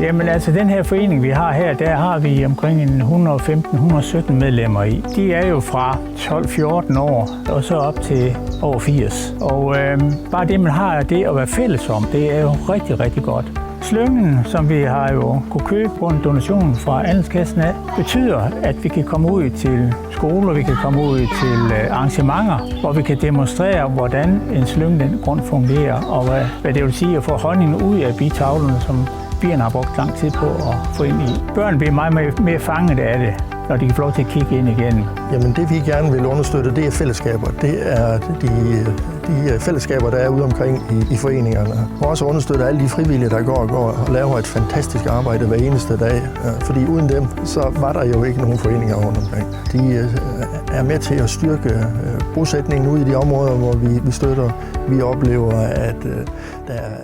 Jamen altså, den her forening, vi har her, der har vi omkring 115-117 medlemmer i. De er jo fra 12-14 år og så op til over 80. Og bare det, man har det at være fælles om, det er jo rigtig, rigtig godt. Slyngen, som vi har jo kunne købe på en donation fra Andelskassen af, betyder, at vi kan komme ud til skoler, vi kan komme ud til arrangementer, hvor vi kan demonstrere, hvordan en slynge den grund fungerer, og hvad det vil sige at få honningen ud af bitavlerne, som bierne har brugt lang tid på at få ind i. Børn bliver meget mere fanget af det, når de kan få lov til at kigge ind igen. Jamen det vi gerne vil understøtte, det er fællesskaber. Det er de fællesskaber, der er ude omkring i foreningerne. Og også understøtte alle de frivillige, der går og laver et fantastisk arbejde hver eneste dag. Fordi uden dem, så var der jo ikke nogen foreninger rundt omkring. De er med til at styrke bosætningen ude i de områder, hvor vi støtter. Vi oplever, at der er